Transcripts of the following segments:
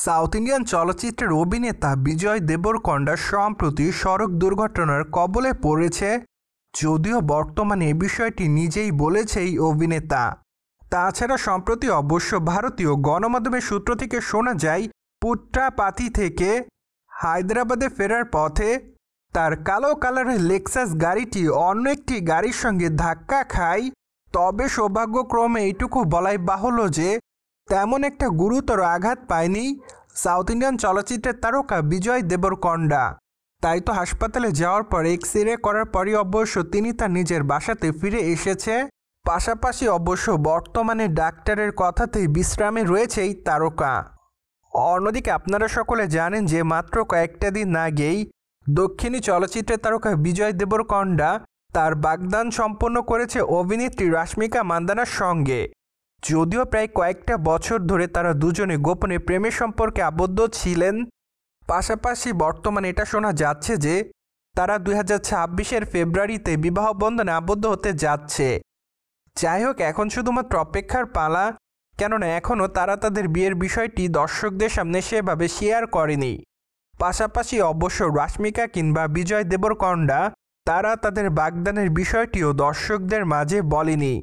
South Indian চলচ্চিত্রের অভিনেতা বিজয় দেবরকোন্ডা সম্প্রতি সড়ক দুর্ঘটনার কবলে পড়েছে। যদিও বর্তমানে এ বিষয়টি নিজেই বলেছে এই অভিনেতা। তাছাড়া সম্প্রতি অবশ্য ভারতীয় গণমাধ্যমের সূত্র থেকে শোনা যায়, পুট্টাপাথি থেকে হায়দ্রাবাদে ফেরার পথে তার কালো কালারের লেক্সাস গাড়িটি অন্য একটি গাড়ির সঙ্গে ধাক্কা খায়। তবে সৌভাগ্যক্রমে এইটুকু বলাই বাহুল্য যে তেমন একটা গুরুতর আঘাত পায়নি সাউথ ইন্ডিয়ান চলচ্চিত্রের তারকা বিজয় দেবরকোন্ডা। তাই তো হাসপাতালে যাওয়ার পর এক্স-রে করার পরই অবশ্য তিনি তার নিজের বাসাতে ফিরে এসেছে। পাশাপাশি অবশ্য বর্তমানে ডাক্তারের কথাতেই বিশ্রামে রয়েছে এই তারকা। অন্যদিকে আপনারা সকলে জানেন যে মাত্র কয়েকটা দিন আগেই দক্ষিণী চলচ্চিত্রের তারকা বিজয় দেবরকোন্ডা তার বাগদান সম্পন্ন করেছে অভিনেত্রী রাশমিকা মান্দানার সঙ্গে। যদিও প্রায় কয়েকটা বছর ধরে তারা দুজনে গোপনে প্রেমের সম্পর্কে আবদ্ধ ছিলেন। পাশাপাশি বর্তমানে এটা শোনা যাচ্ছে যে তারা 2026-এর ফেব্রুয়ারিতে বিবাহ বন্ধনে আবদ্ধ হতে যাচ্ছে। যাই হোক, এখন শুধুমাত্র অপেক্ষার পালা, কেননা এখনও তারা তাদের বিয়ের বিষয়টি দর্শকদের সামনে সেভাবে শেয়ার করেনি। পাশাপাশি অবশ্য রাশমিকা কিংবা বিজয় দেবরকোন্ডা তারা তাদের বাগদানের বিষয়টিও দর্শকদের মাঝে বলেনি।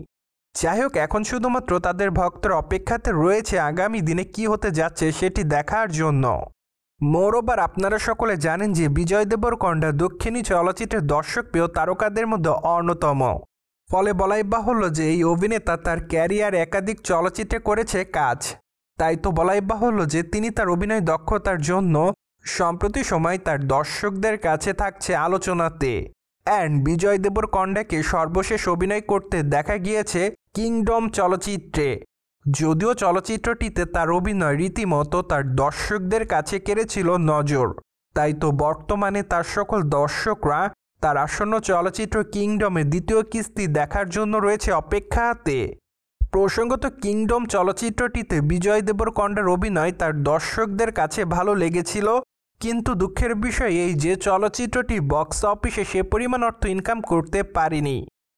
যাই হোক, এখন শুধুমাত্র তাদের ভক্তর অপেক্ষাতে রয়েছে আগামী দিনে কি হতে যাচ্ছে সেটি দেখার জন্য। মোরওভার আপনারা সকলে জানেন যে বিজয় দেবরকোন্ডা দক্ষিণী চলচ্চিত্রের দর্শকপ্রিয় তারকাদের মধ্যে অন্যতম। ফলে বলাই বাহুল্য যে এই অভিনেতা তার ক্যারিয়ার একাধিক চলচ্চিত্রে করেছে কাজ। তাই তো বলাই বাহুল্য যে তিনি তার অভিনয় দক্ষতার জন্য সম্প্রতি সময় তার দর্শকদের কাছে থাকছে আলোচনাতে। বিজয় দেবরকোন্ডাকে সর্বশেষ অভিনয় করতে দেখা গিয়েছে কিংডম চলচ্চিত্রে। যদিও চলচ্চিত্রটিতে তার অভিনয় রীতিমতো তার দর্শকদের কাছে কেড়েছিল নজর। তাই তো বর্তমানে তার সকল দর্শকরা তার আসন্ন চলচ্চিত্র কিংডমের দ্বিতীয় কিস্তি দেখার জন্য রয়েছে অপেক্ষাতে। প্রসঙ্গত, কিংডম চলচ্চিত্রটিতে বিজয় দেবরকোন্ডার অভিনয় তার দর্শকদের কাছে ভালো লেগেছিল, কিন্তু দুঃখের বিষয় এই যে চলচ্চিত্রটি বক্স অফিসে সে পরিমাণ অর্থ ইনকাম করতে পারেনি।